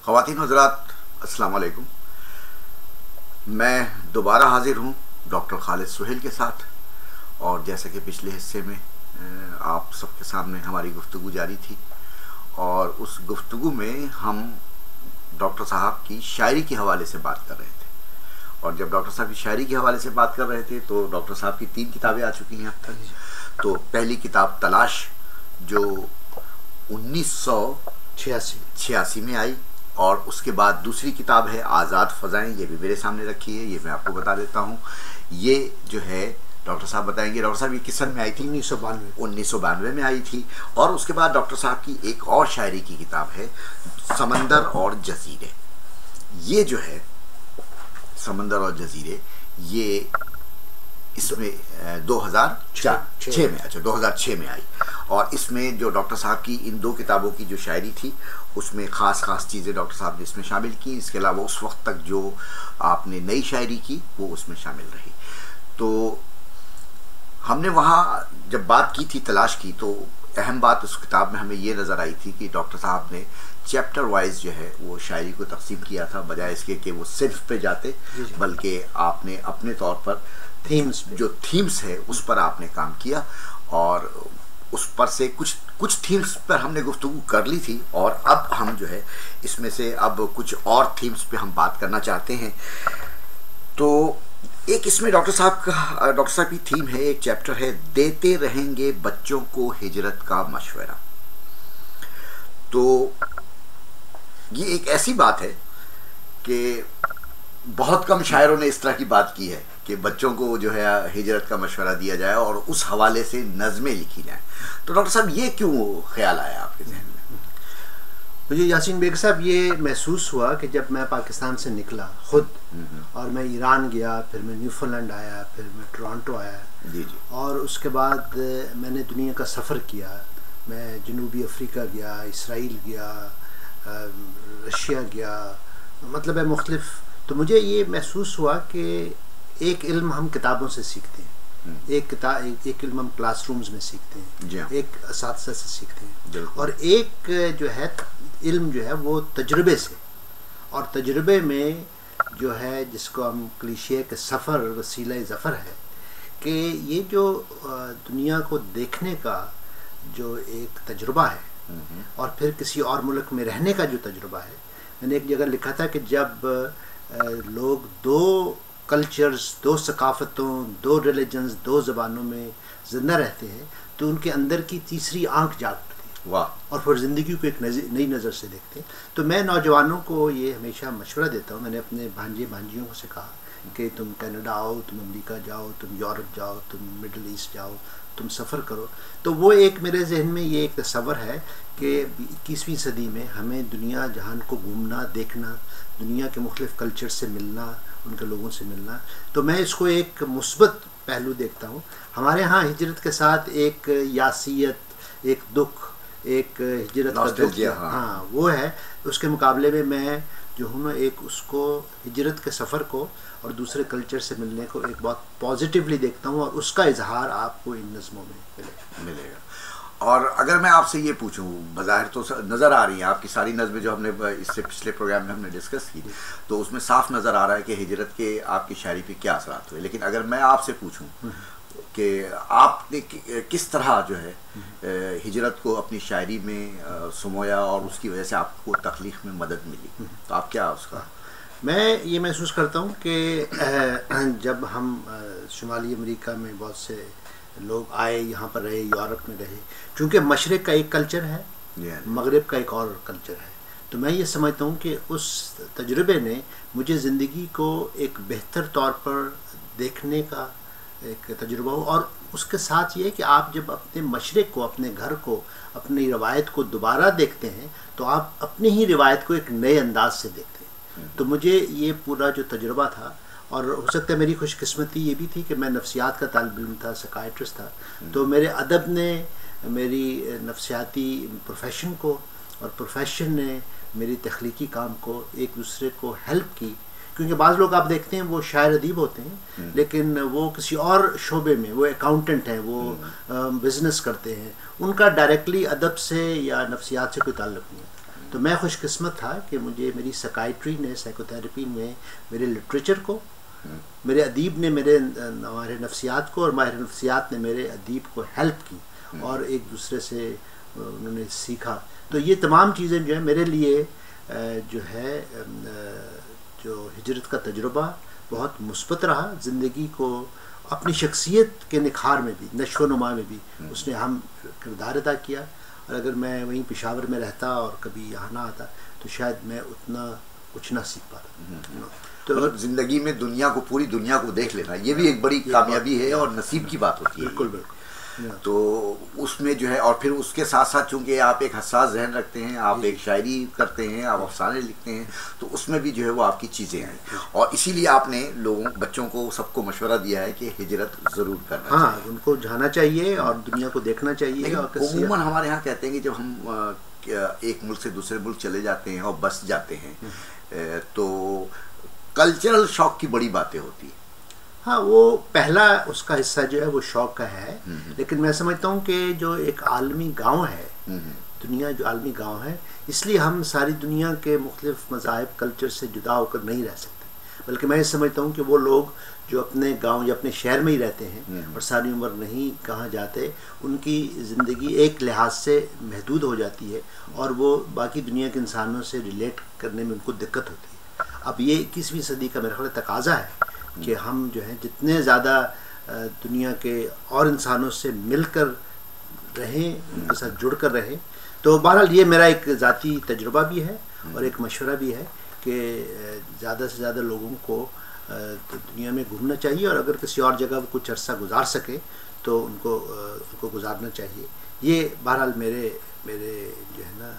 ख़वातीन हज़रात, अस्सलाम वालेकुम। मैं दोबारा हाज़िर हूँ डॉक्टर खालिद सुहेल के साथ। और जैसा कि पिछले हिस्से में आप सबके सामने हमारी गुफ्तगू जारी थी, और उस गुफ्तगू में हम डॉक्टर साहब की शायरी के हवाले से बात कर रहे थे। और जब डॉक्टर साहब की शायरी के हवाले से बात कर रहे थे तो डॉक्टर साहब की 3 किताबें आ चुकी हैं अब तक। तो पहली किताब तलाश, जो 1986 में आई, और उसके बाद दूसरी किताब है आज़ाद फ़ज़ाएँ, ये भी मेरे सामने रखी है, ये मैं आपको बता देता हूँ। ये जो है डॉक्टर साहब बताएंगे। डॉक्टर साहब ये किस सन में आई थी? 1992 में आई थी। और उसके बाद डॉक्टर साहब की एक और शायरी की किताब है समंदर और जजीरे। ये जो है समंदर और जजीरे, ये इसमें 2006 में आई। और इसमें जो डॉक्टर साहब की इन 2 किताबों की जो शायरी थी, उसमें ख़ास चीज़ें डॉक्टर साहब ने इसमें शामिल की। इसके अलावा उस वक्त तक जो आपने नई शायरी की वो उसमें शामिल रही। तो हमने वहाँ जब बात की थी तलाश की, तो अहम बात उस किताब में हमें ये नज़र आई थी कि डॉक्टर साहब ने चैप्टर वाइज जो है वो शायरी को तकसीम किया था, बजाय इसके कि वो सिर्फ पे जाते, बल्कि आपने अपने तौर पर थीम्स है उस पर आपने काम किया। और उस पर से कुछ थीम्स पर हमने गुफ्तगू कर ली थी, और अब हम जो है इसमें से अब कुछ और थीम्स पे हम बात करना चाहते हैं। तो एक इसमें डॉक्टर साहब की थीम है, एक चैप्टर है देते रहेंगे बच्चों को हिजरत का मशवरा। तो ये एक ऐसी बात है कि बहुत कम शायरों ने इस तरह की बात की है कि बच्चों को जो है हिजरत का मशवरा दिया जाए और उस हवाले से नज़में लिखी जाएं। तो डॉक्टर साहब ये क्यों ख्याल आया आपके जहन में? मुझे यासीन बेग साहब ये महसूस हुआ कि जब मैं पाकिस्तान से निकला खुद, और मैं ईरान गया, फिर मैं न्यूफीलैंड आया, फिर मैं टोरंटो आया, और उसके बाद मैंने दुनिया का सफ़र किया। मैं जनूबी अफ्रीका गया, इसराइल गया, रशिया गया, मतलब है मुख्तलिफ। तो मुझे ये महसूस हुआ कि एक इल्म हम किताबों से सीखते हैं, एक इल्म हम क्लासरूम्स में सीखते हैं, एक असातिज़ा से सीखते हैं, और एक जो है इल्म जो है वो तजुर्बे से। और तजुर्बे में जो है जिसको हम क्लीशे के सफ़र वसीला ज़फ़र है, कि ये जो दुनिया को देखने का जो एक तजुर्बा है, और फिर किसी और मुल्क में रहने का जो तजुर्बा है। मैंने एक जगह लिखा था कि जब लोग 2 कल्चर्स, 2 सकाफ़तों, 2 रिलीजन्स, 2 ज़बानों में ज़िंदा रहते हैं, तो उनके अंदर की तीसरी आँख जागती है, और फिर ज़िंदगी को एक नई नज़र से देखते हैं। तो मैं नौजवानों को ये हमेशा मशवरा देता हूँ। मैंने अपने भांजियों से कहा कि तुम कनाडा आओ, तुम अमेरिका जाओ, तुम यूरोप जाओ, तुम मिडल ईस्ट जाओ, तुम सफ़र करो। तो वो एक मेरे जहन में ये एक तस्वर है कि 21वीं सदी में हमें दुनिया जहान को घूमना, देखना, दुनिया के मुख्तलिफ़ कल्चर से मिलना, उनके लोगों से मिलना। तो मैं इसको एक मुस्बत पहलू देखता हूँ। हमारे यहाँ हिजरत के साथ एक यासियत, एक दुख, एक हिजरत का दुख, हाँ वो है। उसके मुकाबले में मैं जो हूँ ना, एक उसको हिजरत के सफ़र को और दूसरे कल्चर से मिलने को एक बहुत पॉजिटिवली देखता हूँ, और उसका इजहार आपको इन नज़मों में मिलेगा। और अगर मैं आपसे ये पूछूं, बज़ाहिर तो नज़र आ रही हैं आपकी सारी नज़में जो हमने इससे पिछले प्रोग्राम में हमने डिस्कस की, तो उसमें साफ नज़र आ रहा है कि हिजरत के आपकी शायरी पे क्या असरात हुए। लेकिन अगर मैं आपसे पूछूं कि आपने किस तरह जो है हिजरत को अपनी शायरी में सुमोया और उसकी वजह से आपको तख्लीक़ में मदद मिली, तो आप क्या उसका? मैं ये महसूस करता हूँ कि जब हम शुमाली अमेरिका में बहुत से लोग आए, यहाँ पर रहे, यूरोप में रहे, क्योंकि मशरिक़ का एक कल्चर है, मगरिब का एक और कल्चर है। तो मैं ये समझता हूँ कि उस तजुर्बे ने मुझे ज़िंदगी को एक बेहतर तौर पर देखने का एक तजुर्बा हो। और उसके साथ ये कि आप जब अपने मशरिक़ को, अपने घर को, अपनी रवायत को दोबारा देखते हैं, तो आप अपनी ही रवायत को एक नए अंदाज से देखते हैं। तो मुझे ये पूरा जो तजुर्बा था, और हो सकता है मेरी खुशकिस्मती ये भी थी कि मैं नफ्सियात का तालिब इल्म था, साइकियाट्रिस्ट था, तो मेरे अदब ने मेरी नफ्सियाती प्रोफेशन को और प्रोफेशन ने मेरी तख्लीकी काम को एक दूसरे को हेल्प की। क्योंकि बाज़ लोग आप देखते हैं वो शायर अदीब होते हैं, लेकिन वो किसी और शोबे में, वो अकाउंटेंट हैं, वो बिज़नेस करते हैं, उनका डायरेक्टली अदब से या नफ्सियात से कोई ताल्लुक़ नहीं है। तो मैं खुशकिस्मत था कि मुझे मेरी साइकाइट्री ने, साइकोथेरेपी में मेरे लिटरेचर को, मेरे अदीब ने मेरे माहिर नफ्सियात को, और माहिर नफ्सियात ने मेरे अदीब को हेल्प की और एक दूसरे से उन्होंने सीखा। तो ये तमाम चीज़ें जो है मेरे लिए जो है जो हिजरत का तजुर्बा बहुत मुस्बत रहा। ज़िंदगी को अपनी शख्सियत के निखार में भी, नशो नुमा में भी उसने अहम किरदार अदा किया। और अगर मैं वहीं पेशावर में रहता और कभी यहाँ ना आता तो शायद मैं उतना कुछ ना सीख पाता। तो ज़िंदगी में दुनिया को, पूरी दुनिया को देख लेना, ये भी एक बड़ी कामयाबी है और नसीब की बात होती है। बिल्कुल बिल्कुल। तो उसमें जो है, और फिर उसके साथ साथ चूंकि आप एक हसास जहन रखते हैं, आप एक शायरी करते हैं, आप अफसाने लिखते हैं, तो उसमें भी जो है वो आपकी चीज़ें हैं। और इसीलिए आपने लोगों, बच्चों को, सबको मशवरा दिया है कि हिजरत ज़रूर करना चाहिए। उनको जाना चाहिए और दुनिया को देखना चाहिए। और अमूमन हमारे यहाँ कहते हैं कि जब हम एक मुल्क से दूसरे मुल्क चले जाते हैं और बस जाते हैं तो कल्चरल शॉक की बड़ी बातें होती है। हाँ, वो पहला उसका हिस्सा जो है वो शौक का है। लेकिन मैं समझता हूँ कि जो एक आलमी गांव है, दुनिया जो आलमी गांव है, इसलिए हम सारी दुनिया के मुख्तलिफ मज़ाहिब, कल्चर से जुदा होकर नहीं रह सकते। बल्कि मैं समझता हूँ कि वो लोग जो अपने गांव या अपने शहर में ही रहते हैं और सारी उम्र नहीं कहाँ जाते, उनकी ज़िंदगी एक लिहाज से महदूद हो जाती है और वो बाकी दुनिया के इंसानों से रिलेट करने में उनको दिक्कत होती है। अब ये 21वीं सदी का मेरा ख्याल तकाजा है कि हम जो है जितने ज़्यादा दुनिया के और इंसानों से मिलकर रहें, उनके साथ जुड़ कर रहें। तो बहरहाल ये मेरा एक ज़ाती तजुर्बा भी है और एक मशवरा भी है कि ज़्यादा से ज़्यादा लोगों को दुनिया में घूमना चाहिए और अगर किसी और जगह कुछ अरसा गुजार सके तो उनको गुजारना चाहिए। ये बहरहाल मेरे जो है ना,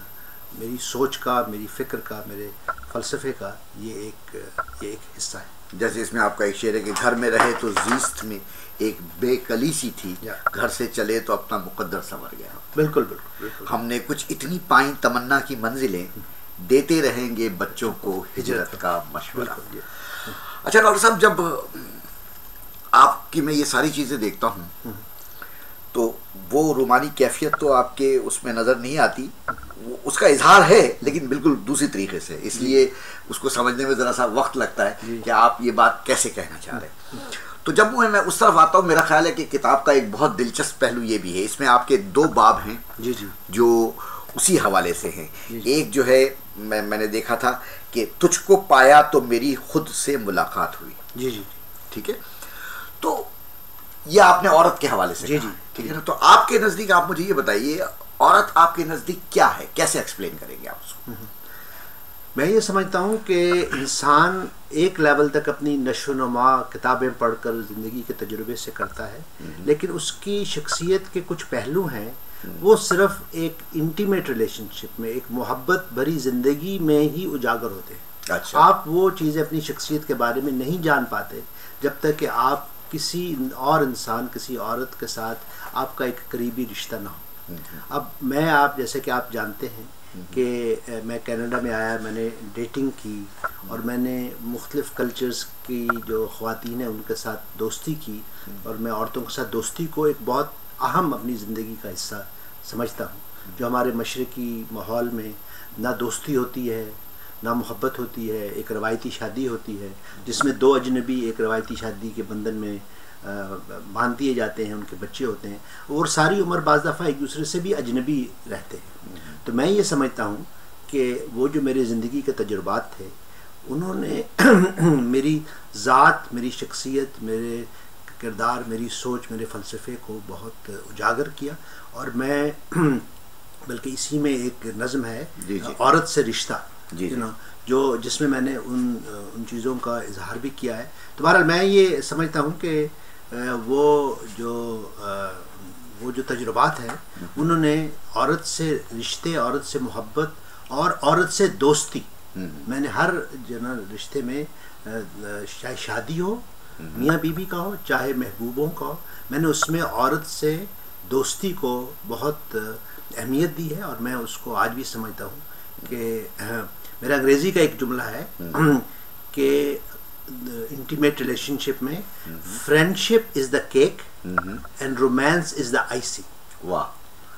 मेरी सोच का, मेरी फ़िक्र का, मेरे फ़लसफ़े का ये एक हिस्सा है। जैसे इसमें आपका एक शेर है कि घर में रहे तो जीस्त में एक बेकली सी थी, घर से चले तो अपना मुकद्दर संवर गया। बिल्कुल बिल्कुल बिल्कुल। हमने कुछ इतनी पाई तमन्ना की मंजिलें, देते रहेंगे बच्चों को हिजरत का मशवरा। अच्छा डॉक्टर साहब, जब आपकी मैं ये सारी चीज़ें देखता हूँ तो वो रूमानी कैफियत तो आपके उसमें नज़र नहीं आती, उसका इजहार है लेकिन बिल्कुल दूसरी तरीके से, इसलिए उसको समझने में ज़रा सा वक्त लगता है कि आप ये बात कैसे कहना चाह रहे हैं। तो जब मैं उस तरफ आता हूँ, मेरा ख्याल है कि किताब का एक बहुत दिलचस्प पहलू ये भी है, इसमें आपके 2 बाब हैं जो उसी हवाले से हैं। एक जो है मैंने देखा था कि तुझको पाया तो मेरी खुद से मुलाकात हुई। ठीक है, तो ये आपने औरत के हवाले से कहा, ठीक है ना। तो आपके नज़दीक आप मुझे ये बताइए, औरत आपके नज़दीक क्या है, कैसे एक्सप्लेन करेंगे आप उसको? मैं ये समझता हूँ कि इंसान एक लेवल तक अपनी नशोनुमा किताबें पढ़कर ज़िंदगी के तजुर्बे से करता है, लेकिन उसकी शख्सियत के कुछ पहलू हैं वो सिर्फ एक इंटीमेट रिलेशनशिप में, एक मोहब्बत भरी ज़िंदगी में ही उजागर होते हैं। अच्छा। आप वो चीज़ें अपनी शख्सियत के बारे में नहीं जान पाते जब तक कि आप किसी और इंसान, किसी औरत के साथ आपका एक करीबी रिश्ता ना हो। अब मैं, आप जैसे कि आप जानते हैं कि मैं कनाडा में आया, मैंने डेटिंग की और मैंने मुख्तलिफ़ कल्चर्स की जो ख़वातीन हैं उनके साथ दोस्ती की, और मैं औरतों के साथ दोस्ती को एक बहुत अहम अपनी ज़िंदगी का हिस्सा समझता हूँ। जो हमारे मशरक़ी माहौल में ना दोस्ती होती है, ना मोहब्बत होती है, एक रवायती शादी होती है जिसमें 2 अजनबी एक रवायती शादी के बंधन में बांध दिए जाते हैं, उनके बच्चे होते हैं और सारी उम्र बाज़ दफ़ा एक दूसरे से भी अजनबी रहते हैं। तो मैं ये समझता हूँ कि वो जो मेरे ज़िंदगी के तजुर्बात थे उन्होंने मेरी ज़ात, मेरी शख्सियत, मेरे किरदार, मेरी सोच, मेरे फ़लसफ़े को बहुत उजागर किया। और मैं बल्कि इसी में एक नज़म है औरत से रिश्ता, जो जिसमें मैंने उन चीज़ों का इजहार भी किया है। तो बहरहाल मैं ये समझता हूँ कि वो जो तजुर्बात हैं उन्होंने औरत से रिश्ते, औरत से मोहब्बत और औरत से दोस्ती, मैंने हर जना रिश्ते में, चाहे शादी हो, मियाँ बीवी का हो, चाहे महबूबों का हो, मैंने उसमें औरत से दोस्ती को बहुत अहमियत दी है। और मैं उसको आज भी समझता हूँ कि मेरा अंग्रेज़ी का एक जुमला है कि इंटीमेट रिलेशनशिप में friendship is the cake and romance is the icing. वाह,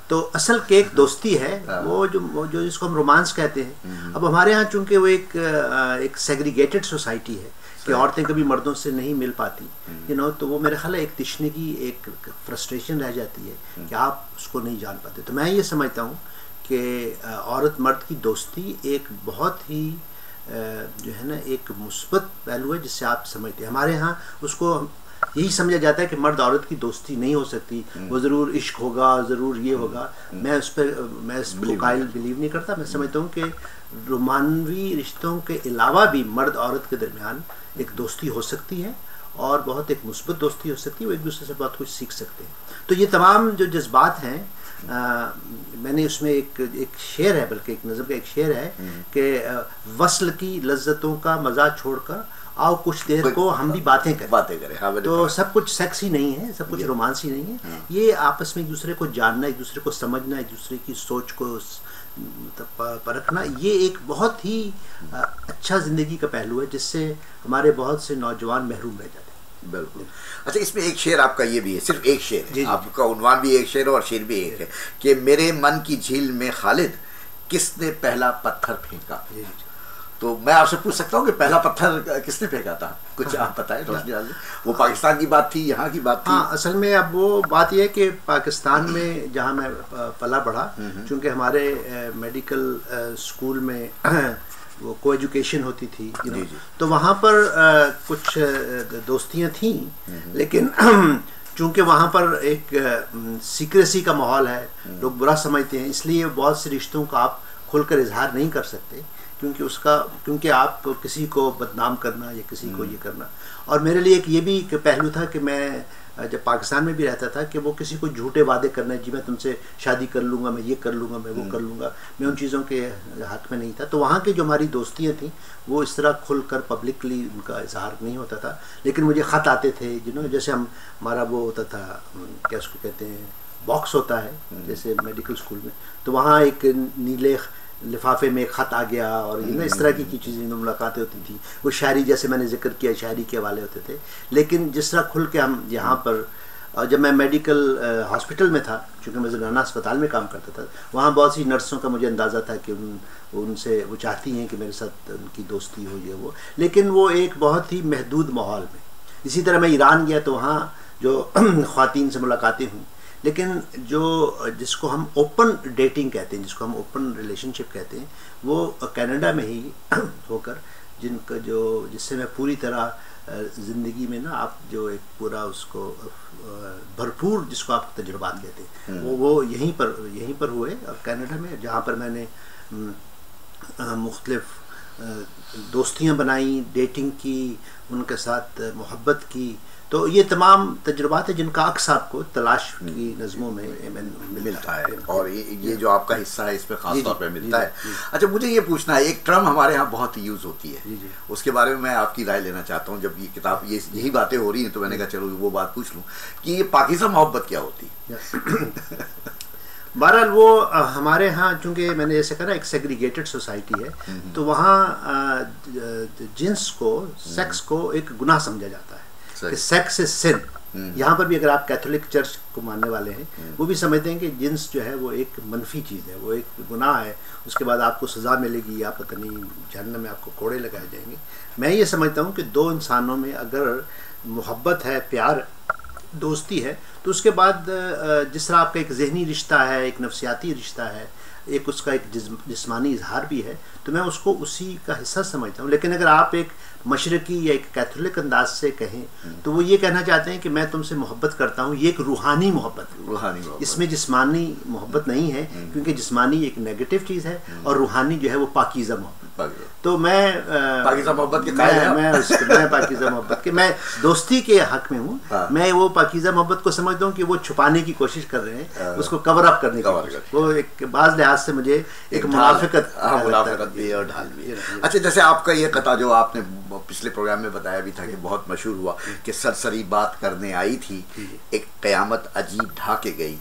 तो असल केक दोस्ती है, वो जो जिसको हम रोमांस कहते हैं। अब हमारे यहाँ चूंकि वो एक सेग्रीगेटेड सोसाइटी है कि औरतें कभी मर्दों से नहीं मिल पाती, तो वो मेरे ख्याल है एक तिश्नगी, एक फ्रस्ट्रेशन रह जाती है कि आप उसको नहीं जान पाते। तो मैं ये समझता हूँ कि औरत मर्द की दोस्ती एक बहुत ही जो है ना एक मुस्बत पहलू है जिससे आप समझते हैं। हमारे यहाँ उसको यही समझा जाता है कि मर्द औरत की दोस्ती नहीं हो सकती, वो ज़रूर इश्क होगा, ज़रूर ये होगा। मैं उस पर इसको कायल बिलीव नहीं करता। मैं समझता हूँ कि रोमानवी रिश्तों के अलावा भी मर्द औरत के दरमियान एक दोस्ती हो सकती है और बहुत एक मुस्बत दोस्ती हो सकती है, वो एक दूसरे से बहुत कुछ सीख सकते हैं। तो ये तमाम जो जज्बात हैं, मैंने उसमें एक शेर है, बल्कि एक नज़म का एक शेर है कि वस्ल की लज्जतों का मज़ा छोड़कर आओ कुछ देर को हम भी बातें करें। हाँ, तो सब कुछ सेक्स ही नहीं है, सब कुछ रोमांस ही नहीं है। ये आपस में एक दूसरे को जानना, एक दूसरे को समझना, एक दूसरे की सोच को परखना, ये एक बहुत ही अच्छा ज़िंदगी का पहलू है जिससे हमारे बहुत से नौजवान महरूम रह जाते हैं। बिल्कुल। अच्छा, इसमें एक शेर आपका ये भी है, सिर्फ एक शेर है, आपका उन्वान भी एक शेर और शेर भी एक है कि मेरे मन की झील में खालिद किसने पहला पत्थर फेंका। तो मैं आपसे पूछ सकता हूँ कि पहला पत्थर किसने फेंका था? कुछ आप बताएं, रोशनी डाल दें। वो पाकिस्तान की बात थी, यहाँ की बात थी? हाँ, असल में अब वो बात यह है कि पाकिस्तान में जहाँ मैं पला बढ़ा, चूँकि हमारे मेडिकल स्कूल में वो को एजुकेशन होती थी, तो वहाँ पर कुछ दोस्तियाँ थीं, लेकिन चूँकि वहाँ पर एक सीक्रेसी का माहौल है, लोग बुरा समझते हैं, इसलिए बहुत से रिश्तों का आप खुलकर इजहार नहीं कर सकते, क्योंकि आप किसी को बदनाम करना या किसी को ये करना। और मेरे लिए एक ये भी पहलू था कि मैं जब पाकिस्तान में भी रहता था कि वो किसी को झूठे वादे करना, जी मैं तुमसे शादी कर लूँगा, मैं ये कर लूँगा, मैं वो कर लूँगा, मैं उन चीज़ों के हक़ में नहीं था। तो वहाँ की जो हमारी दोस्तियाँ थीं वो इस तरह खुलकर पब्लिकली उनका इजहार नहीं होता था, लेकिन मुझे ख़त आते थे, जैसे हमारा वो होता था, क्या उसको कहते हैं, बॉक्स होता है जैसे मेडिकल स्कूल में, तो वहाँ एक नीले लिफाफे में ख़त आ गया और इस तरह की चीज़ें मुलाकातें होती थी। वो शायरी, जैसे मैंने जिक्र किया, शायरी के हवाले होते थे। लेकिन जिस तरह खुल के हम यहाँ पर, जब मैं मेडिकल हॉस्पिटल में था, चूँकि मैं ज़राना अस्पताल में काम करता था, वहाँ बहुत सी नर्सों का मुझे अंदाज़ा था कि उनसे वो चाहती हैं कि मेरे साथ उनकी दोस्ती हो, ये वो, लेकिन वो एक बहुत ही महदूद माहौल में। इसी तरह मैं ईरान गया तो वहाँ जो ख़वातीन से मुलाकातें हुई, लेकिन जिसको हम ओपन डेटिंग कहते हैं, जिसको हम ओपन रिलेशनशिप कहते हैं, वो कनाडा में ही होकर जिससे मैं पूरी तरह ज़िंदगी में ना, आप जो एक पूरा उसको भरपूर, जिसको आप तजुर्बात कहते हैं, वो यहीं पर हुए और कनाडा में, जहाँ पर मैंने मुख्तलिफ दोस्तियाँ बनाई, डेटिंग की, उनके साथ मोहब्बत की। तो ये तमाम तजुर्बात है जिनका अक्स आपको तलाश की नज़मों में मिलता है, और ये जो आपका हिस्सा है इसमें खास तौर पे मिलता है। अच्छा, मुझे ये पूछना है, एक टर्म हमारे यहाँ बहुत यूज़ होती है, उसके बारे में मैं आपकी राय लेना चाहता हूँ। जब ये किताब यही बातें हो रही हैं तो मैंने कहा चलो वो बात पूछ लूँ कि ये पाकीज़ा मोहब्बत क्या होती है? बहरहाल वो हमारे यहाँ, चूँकि मैंने जैसे कहा, एक सेग्रीगेटेड सोसाइटी है, तो वहाँ जिन्स को, सेक्स को एक गुनाह समझा जाता है कि सेक्स इज सिन। यहाँ पर भी अगर आप कैथोलिक चर्च को मानने वाले हैं, वो भी समझते हैं कि जिन्स जो है वो एक मनफी चीज़ है, वो एक गुनाह है, उसके बाद आपको सज़ा मिलेगी, या पता नहीं जहन्नम में आपको कोड़े लगाए जाएंगे। मैं ये समझता हूँ कि दो इंसानों में अगर मोहब्बत है, प्यार, दोस्ती है, तो उसके बाद जिस तरह आपका एक जहनी रिश्ता है, एक नफसियाती रिश्ता है, एक उसका एक जिस्मानी इजहार भी है, तो मैं उसको उसी का हिस्सा समझता हूँ। लेकिन अगर आप एक मशरकी या एक कैथोलिक अंदाज से कहें, तो वो ये कहना चाहते हैं कि मैं तुमसे मोहब्बत करता हूँ, ये एक रूहानी मोहब्बत है, इसमें जिस्मानी मोहब्बत नहीं है, क्योंकि जिस्मानी एक नेगेटिव चीज़ है और रूहानी जो है वो पाकीज़ा मोहब्बत। तो मैं पाकीज़ा मोहब्बत के मैं पाकीज़ा मोहब्बत के, मैं दोस्ती के हक में हूँ। मैं वो पाकीज़ा मोहब्बत को समझता हूँ कि वो छुपाने की कोशिश कर रहे हैं, उसको कवर अप करने की, वो एक बाज़ लिहाज से मुझे एक मुनाफिकत भी और ढाल भी। अच्छा, जैसे आपका ये कथा जो आपने पिछले प्रोग्राम में बताया भी था कि बहुत मशहूर हुआ कि सरसरी बात करने आई थी, एक क़यामत अजीब ढा के गई,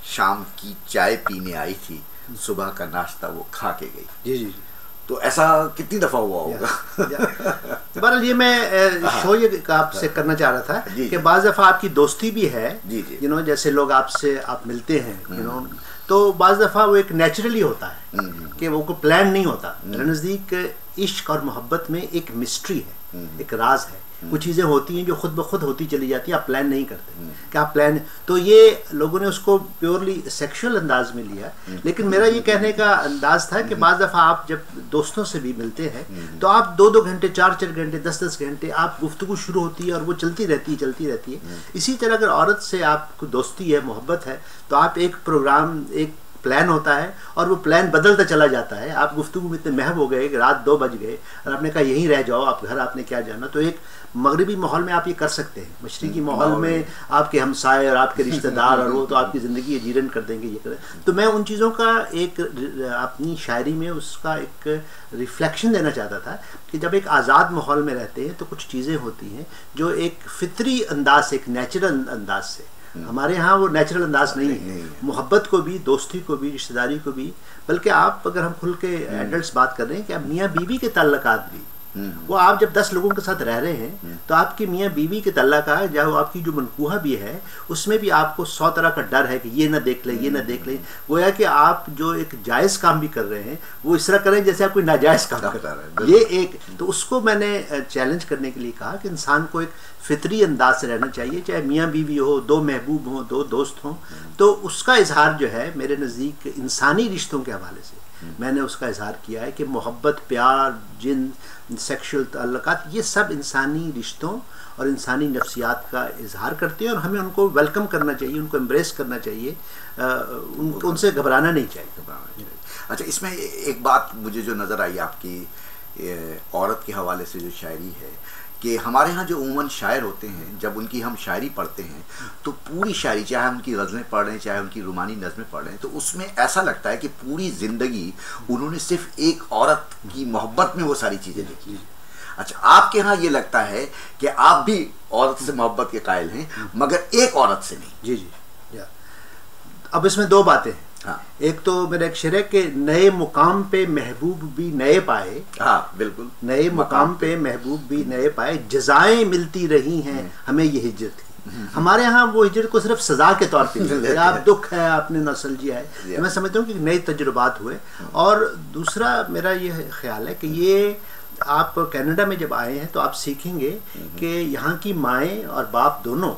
शाम की चाय पीने आई थी, सुबह का नाश्ता वो खा के गई। जी जी। तो ऐसा कितनी दफ़ा हुआ होगा? बहरहाल ये मैं शो ये आपसे करना चाह रहा था कि बाज़ दफ़ा आपकी दोस्ती भी है, जैसे लोग आपसे आप मिलते हैं, तो बाज़ दफ़ा वो एक नेचुरली होता है कि वो कोई प्लान नहीं होता। मेरे नज़दीक इश्क और मोहब्बत में एक मिस्ट्री है, एक राज है। कुछ चीज़ें होती हैं जो खुद ब खुद होती चली जाती हैं, आप प्लान नहीं करते कि आप प्लान, तो ये लोगों ने उसको प्योरली सेक्सुअल अंदाज में लिया। लेकिन मेरा ये कहने का अंदाज था कि बाज़ दफ़ा आप जब दोस्तों से भी मिलते हैं तो आप 2-2 घंटे, 4-4 घंटे, 10-10 घंटे आप गुफ्तगू शुरू होती है और वो चलती रहती है। इसी तरह अगर औरत से आपको दोस्ती है, मोहब्बत है, तो आप एक प्रोग्राम, एक प्लान होता है और वो प्लान बदलता चला जाता है। आप गुफ्तगू में इतने महव हो गए कि रात 2 बज गए और आपने कहा यहीं रह जाओ, आप घर आपने क्या जाना। तो एक मगरिबी माहौल में आप ये कर सकते हैं, मशरिकी माहौल में आपके हमसाए और आपके रिश्तेदार और वो तो आपकी ज़िंदगी जीरन कर देंगे, ये करें। तो मैं उन चीज़ों का एक अपनी शायरी में उसका एक रिफ्लेक्शन देना चाहता था कि जब एक आज़ाद माहौल में रहते हैं तो कुछ चीज़ें होती हैं जो एक फितरी अंदाज से, एक नेचुरल अंदाज से, हमारे यहाँ वो नेचुरल अंदाज नहीं है। मोहब्बत को भी, दोस्ती को भी, रिश्तेदारी को भी, बल्कि आप अगर हम खुल के एडल्ट्स बात कर रहे हैं कि आप मियाँ बीवी के ताल्लुकात भी, वो आप जब 10 लोगों के साथ रह रहे हैं तो आपकी मियाँ बीवी के ताल्लुकात, जो आपकी जो मनकूहा भी है, उसमें भी आपको 100 तरह का डर है कि ये ना देख ले, ये ना देख ले। गोया कि आप जो एक जायज़ काम भी कर रहे हैं वो इस तरह करें जैसे आप कोई नाजायज़ काम कर रहे हैं। ये एक, तो उसको मैंने चैलेंज करने के लिए कहा कि इंसान को एक फितरी अंदाज से रहना चाहिए, चाहे मियाँ बीवी हो, 2 महबूब हों, 2 दोस्त हों, तो उसका इजहार जो है मेरे नज़दीक इंसानी रिश्तों के हवाले से मैंने उसका इजहार किया है कि मोहब्बत, प्यार, जिन, सेक्सुअल ताल्लुकात, ये सब इंसानी रिश्तों और इंसानी नफ्सियात का इजहार करते हैं और हमें उनको वेलकम करना चाहिए, उनको एम्ब्रेस करना चाहिए, उनसे घबराना नहीं चाहिए। अच्छा, इसमें एक बात मुझे जो नज़र आई आपकी औरत के हवाले से जो शायरी है कि हमारे यहाँ जो उमूमन शायर होते हैं, जब उनकी हम शायरी पढ़ते हैं तो पूरी शायरी, चाहे हम उनकी गज़लें पढ़ रहे हैं, चाहे उनकी रुमानी नज़में पढ़ रहे हैं, तो उसमें ऐसा लगता है कि पूरी ज़िंदगी उन्होंने सिर्फ एक औरत की मोहब्बत में वो सारी चीज़ें लिखी। अच्छा, आपके यहाँ ये लगता है कि आप भी औरत से मोहब्बत के कायल हैं मगर एक औरत से नहीं। जी। अब इसमें 2 बातें हैं। हाँ। एक तो मेरा एक शेर है कि नए मुकाम पे महबूब भी नए पाए। हाँ, बिल्कुल। नए मुकाम पे महबूब भी नए पाए, जजाएं मिलती रही हैं हमें ये हिजरत की। हमारे यहाँ वो हिजरत को सिर्फ सजा के तौर पे आप दुख है, आपने न समझिया है, मैं समझता हूँ कि नए तजुर्बात हुए। और दूसरा मेरा ये ख्याल है कि ये आप कनाडा में जब आए हैं तो आप सीखेंगे कि यहाँ की माएँ और बाप दोनों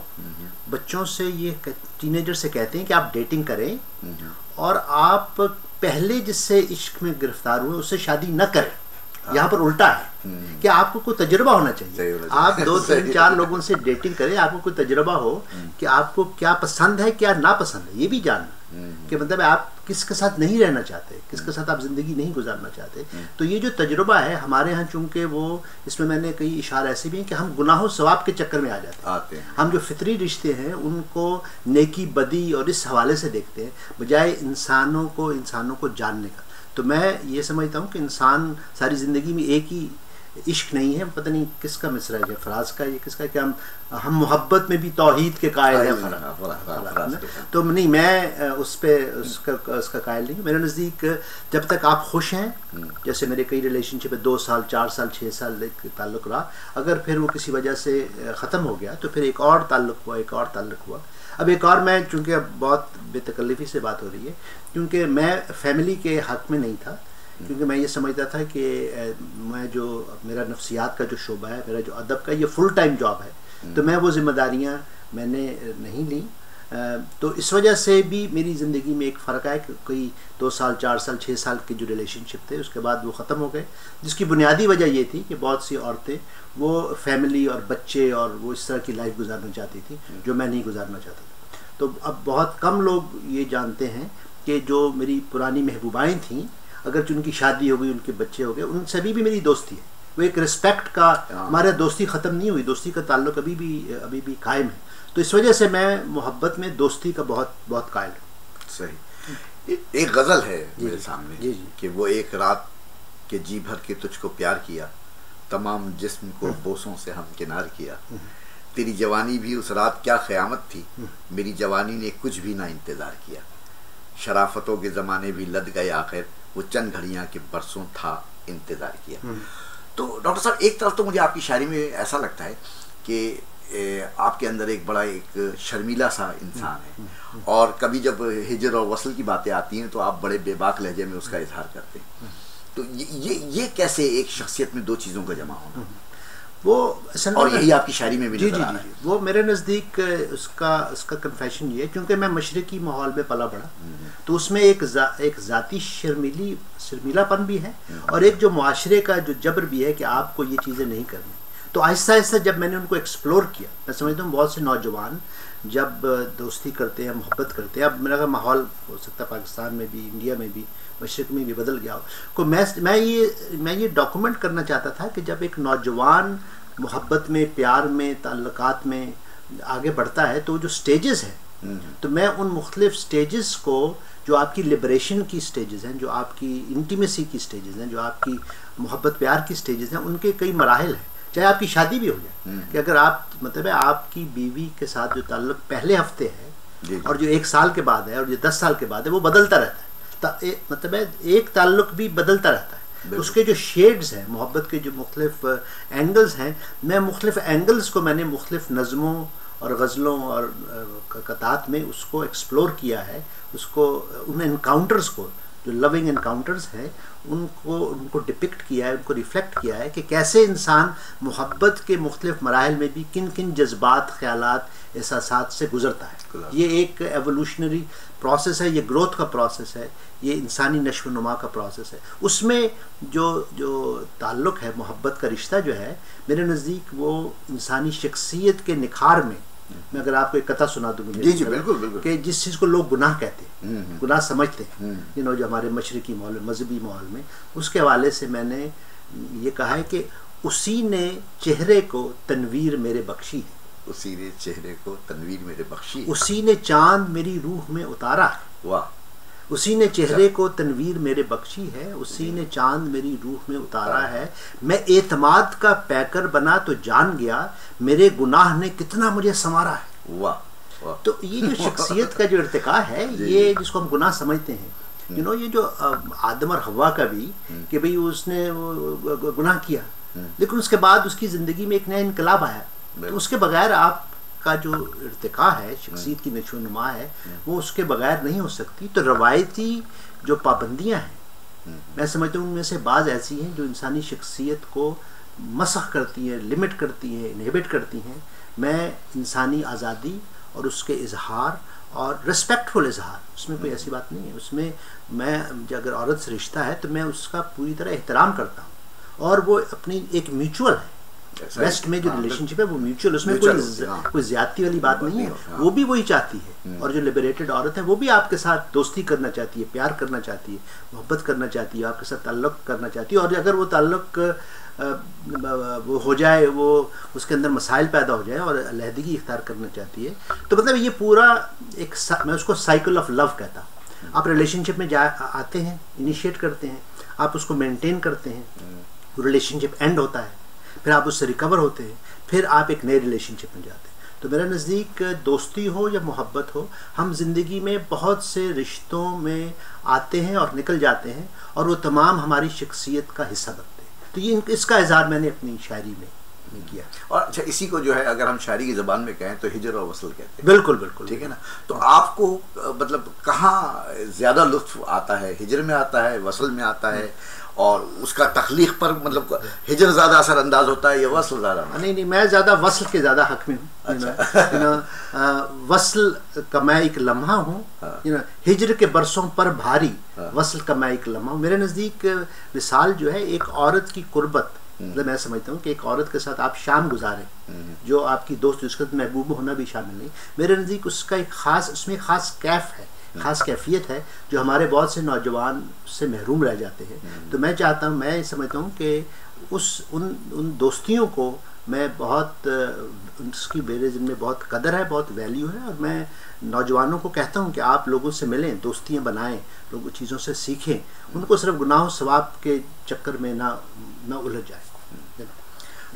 बच्चों से, ये टीनेजर से कहते हैं कि आप डेटिंग करें और आप पहले जिससे इश्क में गिरफ्तार हुए उससे शादी न करें। यहाँ पर उल्टा है कि आपको कोई तजुर्बा होना चाहिए, आप 2-3-4 लोगों से डेटिंग करें, आपको कोई तजुर्बा हो कि आपको क्या पसंद है, क्या नापसंद है, ये भी जानना कि मतलब आप किसके साथ नहीं रहना चाहते, किसके साथ आप ज़िंदगी नहीं गुजारना चाहते। तो ये जो तजुर्बा है हमारे यहाँ, चूँकि वो इसमें मैंने कई इशारे ऐसे भी हैं कि हम गुनाह सवाब के चक्कर में आ जाते हैं। हम जो फितरी रिश्ते हैं उनको नेकी बदी और इस हवाले से देखते हैं बजाय इंसानों को जानने का। तो मैं ये समझता हूँ कि इंसान सारी ज़िंदगी में एक ही इश्क नहीं है, पता नहीं किसका मिसरा है, फराज का, ये किसका, कि हम मोहब्बत में भी तौहीद के कायल हैं। तो नहीं, मैं उसका कायल नहीं। मेरे नज़दीक जब तक आप खुश हैं, जैसे मेरे कई रिलेशनशिप है 2 साल, 4 साल, 6 साल ताल्लुक़ रहा, अगर फिर वो किसी वजह से ख़त्म हो गया तो फिर एक और ताल्लुक़ हुआ। अब एक और, मैं चूँकि अब बहुत बेतकल्लफ़ी से बात हो रही है, क्योंकि मैं फैमिली के हक़ में नहीं था, क्योंकि मैं ये समझता था कि मैं जो मेरा नफ्सियात का जो शोबा है, मेरा जो अदब का ये फुल टाइम जॉब है, तो मैं वो ज़िम्मेदारियाँ मैंने नहीं ली। तो इस वजह से भी मेरी ज़िंदगी में एक फ़र्क है कि कोई 2 साल, 4 साल, 6 साल के जो रिलेशनशिप थे उसके बाद वो ख़त्म हो गए, जिसकी बुनियादी वजह ये थी कि बहुत सी औरतें वो फैमिली और बच्चे और वो इस तरह की लाइफ गुजारना चाहती थी जो मैं नहीं गुजारना चाहता था। तो अब बहुत कम लोग ये जानते हैं कि जो मेरी पुरानी महबूबाएँ थीं, अगर उनकी शादी हो गई, उनके बच्चे हो गए, उन सभी भी मेरी दोस्ती है। वो एक रिस्पेक्ट का, हमारे दोस्ती ख़त्म नहीं हुई, दोस्ती का ताल्लुक़ अभी भी कायम है। तो इस वजह से मैं मोहब्बत में दोस्ती का बहुत बहुत कायल हूँ। सही। एक गज़ल है मेरे सामने कि वो एक रात के जी भर के तुझको प्यार किया, तमाम जिस्म को बोसों से हम किनार किया, तेरी जवानी भी उस रात क्या क़यामत थी, मेरी जवानी ने कुछ भी ना इंतज़ार किया, शराफतों के ज़माने भी लद गए आखिर, वो चंद घड़ियाँ के बरसों था इंतज़ार किया। तो डॉक्टर साहब, एक तरफ तो मुझे आपकी शायरी में ऐसा लगता है कि आपके अंदर एक बड़ा एक शर्मीला सा इंसान है, और कभी जब हिजर और वसल की बातें आती हैं तो आप बड़े बेबाक लहजे में उसका इजहार करते हैं। तो ये कैसे एक शख्सियत में दो चीज़ों का जमा होना? वो और यही आपकी शायरी में भी जी नजर आ रहा है। वो मेरे नज़दीक उसका कन्फेशन ये है, क्योंकि मैं मशरकी माहौल में पला बड़ा, तो उसमें एक ज़ाती शर्मीलापन भी है, और एक जो मुआशरे का जो जबर भी है कि आपको ये चीज़ें नहीं करनी। तो आहिस्ता आहिस्ता जब मैंने उनको एक्सप्लोर किया, मैं समझता हूँ बहुत से नौजवान जब दोस्ती करते हैं, मोहब्बत करते हैं, अब मेरा माहौल हो सकता है पाकिस्तान में भी, इंडिया में भी, मशरक़ में भी बदल गया हो, तो मैं ये डॉक्यूमेंट करना चाहता था कि जब एक नौजवान मोहब्बत में, प्यार में, ताल्लुकात में आगे बढ़ता है तो जो स्टेजेस हैं, तो मैं उन मुख्तलिफ स्टेजेस को, जो आपकी लिबरेशन की स्टेजेस हैं, जो आपकी इंटीमेसी की स्टेजेस हैं, जो आपकी मोहब्बत प्यार की स्टेजेस हैं, उनके कई मराहिल हैं। चाहे आपकी शादी भी हो जाए, कि अगर आप मतलब है आपकी बीवी के साथ जो ताल्लुक पहले हफ्ते है और जो 1 साल के बाद है और जो 10 साल के बाद है, वो बदलता रहता है। मतलब है एक ताल्लुक भी बदलता रहता है, उसके जो शेड्स हैं, मोहब्बत के जो मुख्तलिफ एंगल्स हैं, मैं मुख्तलिफ एंगल्स को मैंने मुख्तलिफ नज़मों और गज़लों और कतात में उसको एक्सप्लोर किया है, उसको उन एनकाउंटर्स को, जो लविंग एनकाउंटर्स हैं, उनको डिपिक्ट किया है, उनको रिफ्लेक्ट किया है कि कैसे इंसान मोहब्बत के मुख्तलिफ मराहिल में भी किन किन जज्बात, ख्यालात, एहसासात से गुजरता है। ये एक एवोल्यूशनरी प्रोसेस है, ये ग्रोथ का प्रोसेस है, ये इंसानी नश्व नुमा का प्रोसेस है। उसमें जो ताल्लुक़ है, मोहब्बत का रिश्ता जो है, मेरे नज़दीक वो इंसानी शख्सियत के निखार में, मैं अगर आपको एक कथा सुना दूँ मुझे, जी बिल्कुल बिल्कुल, कि जिस चीज़ को लोग गुनाह कहते हैं, गुनाह समझते हैं, जो हमारे मशरकी माहौल में, मजहबी माहौल में, उसके हवाले से मैंने ये कहा है कि उसी ने चेहरे को तनवीर मेरे बख्शी है, उसी ने चेहरे को तनवीर मेरे बख्शी, उसी ने चांद मेरी रूह में उतारा है। वाह। उसी ने चेहरे को तनवीर मेरे बख्शी है, उसी ने चांद मेरी रूह में उतारा है। मैं एतमाद का पैकर बना तो जान गया, मेरे गुनाह ने कितना मुझे संवारा है। वाह। तो ये जो शख्सियत का जो इर्तिका है, ये जिसको हम गुनाह समझते हैं, ये जो आदम और हवा का भी, कि भाई उसने गुनाह किया, लेकिन उसके बाद उसकी ज़िंदगी में एक नया इनकलाब आया, तो उसके बगैर आप का जो इर्तिका है, शख्सियत की नशोनुमा है, वो उसके बगैर नहीं हो सकती। तो रवायती जो पाबंदियां हैं, मैं समझता हूँ उनमें से बाज़ ऐसी हैं जो इंसानी शख्सियत को मसख करती हैं, लिमिट करती हैं, इनहिबिट करती हैं। मैं इंसानी आज़ादी और उसके इजहार और रिस्पेक्टफुल इजहार, उसमें कोई ऐसी बात नहीं है। उसमें मैं अगर औरत से रिश्ता है तो मैं उसका पूरी तरह एहतराम करता हूँ, और वो अपनी एक म्यूचुअल है। वेस्ट में जो रिलेशनशिप है वो म्यूचुअल, उसमें कोई ज्यादती वाली बात नहीं है, वो भी वही चाहती है। और जो लिबरेटेड औरत है वो भी आपके साथ दोस्ती करना चाहती है, प्यार करना चाहती है, मोहब्बत करना चाहती है, आपके साथ ताल्लुक़ करना चाहती है। और अगर वो ताल्लुक़ वो हो जाए, वो उसके अंदर मसाइल पैदा हो जाए और अलहदगी इख्तियार करना चाहती है, तो मतलब ये पूरा एक, मैं उसको साइकिल ऑफ लव कहता हूँ। आप रिलेशनशिप में आते हैं, इनिशिएट करते हैं, आप उसको मेंटेन करते हैं, रिलेशनशिप एंड होता है, फिर आप उससे रिकवर होते हैं, फिर आप एक नए रिलेशनशिप में जाते हैं। तो मेरा नज़दीक दोस्ती हो या मोहब्बत हो, हम ज़िंदगी में बहुत से रिश्तों में आते हैं और निकल जाते हैं, और वो तमाम हमारी शख्सियत का हिस्सा बनते हैं। तो ये इसका इज़हार मैंने अपनी शायरी में किया। और अच्छा, इसी को जो है अगर हम शायरी की ज़बान में कहें तो हिजर और वसल कहते हैं। बिल्कुल बिल्कुल, ठीक है ना। तो आपको मतलब कहाँ ज़्यादा लुत्फ़ आता है, हिजर में आता है, वसल में आता है, और उसका तख्लीक पर मतलब हिजर ज़्यादा असरअंदाज होता है या वसल ज़्यादा? नहीं, मैं ज़्यादा वसल के ज़्यादा हक में हूँ। अच्छा। वसल का मैं एक लम्हा हूँ, हिजर के बरसों पर भारी, वसल का मैं एक लम्हा हूँ। मेरे नज़दीक मिसाल जो है एक औरत की कुर्बत, मतलब मैं समझता हूँ कि एक औरत के साथ आप शाम गुजारें, जो आपकी दोस्त, जिसका महबूब होना भी शामिल नहीं, मेरे नज़दीक उसका एक ख़ास, उसमें ख़ास कैफ है, ख़ास कैफियत है, जो हमारे बहुत से नौजवान से महरूम रह जाते हैं। तो मैं चाहता हूँ, मैं समझता हूँ कि उन दोस्तियों को मैं बहुत, उसकी मेरे जिनमें बहुत कदर है, बहुत वैल्यू है, और मैं नौजवानों को कहता हूँ कि आप लोगों से मिलें, दोस्तियाँ बनाएं, लोगों चीज़ों से सीखें, उनको सिर्फ गुनाह सवाब के चक्कर में ना उलझ जाए।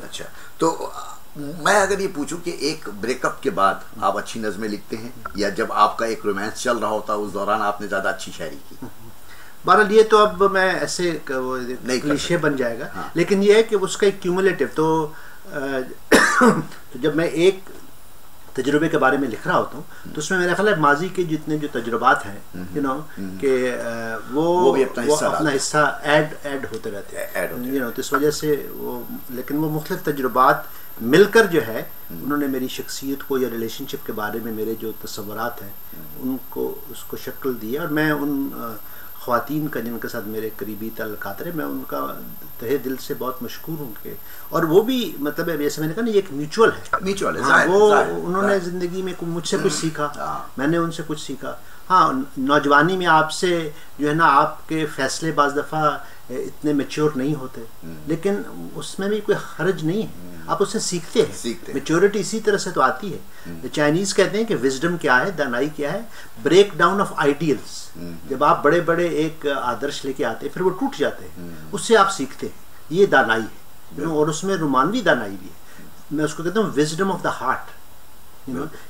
अच्छा, तो मैं अगर ये पूछूं कि एक ब्रेकअप के बाद आप अच्छी नज़में लिखते हैं, या जब आपका एक रोमांस चल रहा होता है उस दौरान आपने ज़्यादा अच्छी शायरी की? बहरहाल ये तो अब मैं ऐसे क्लीशे बन जाएगा। हाँ। लेकिन ये है कि उसका एक क्यूमुलेटिव, तो तो जब मैं एक तजुर्बे के बारे में लिख रहा होता हूँ तो उसमें मेरा ख्याल है माजी के जितने जो तजुर्बात हैं यू नो कि वो भी अपना हिस्सा ऐड होते रहते हैं यू नो, तो इस वजह से वो, लेकिन वो मुख्तलिफ तजुर्बात मिलकर जो है उन्होंने मेरी शख्सियत को या रिलेशनशिप के बारे में मेरे जो तस्वुरात हैं उनको उसको शक्ल दी। और मैं उन ख़वातीन का जिनके साथ मेरे करीबी ताल्लुकात रहे, मैं उनका तहे दिल से बहुत मशकूर हूँ कि, और वो भी मतलब जैसे मैंने कहा ना, ये एक म्यूचुअल है। हाँ, वो उन्होंने ज़िंदगी में मुझसे कुछ सीखा, मैंने उनसे कुछ सीखा। हाँ, नौजवानी में आपसे जो है ना, आपके फ़ैसले बाज़ दफ़ा इतने मैच्योर नहीं होते, लेकिन उसमें भी कोई हर्ज नहीं है, आप उससे सीखते हैं। मैच्योरिटी इसी तरह से तो आती है। चाइनीज़ कहते हैं कि विजडम क्या है, दानाई क्या है, ब्रेक डाउन ऑफ आइडियल्स। जब आप बड़े बड़े एक आदर्श लेके आते हैं फिर वो टूट जाते हैं, उससे आप सीखते हैं, ये दानाई है। और उसमें रोमानवी दानाई भी है, मैं उसको कहता हूँ विजडम ऑफ द हार्ट।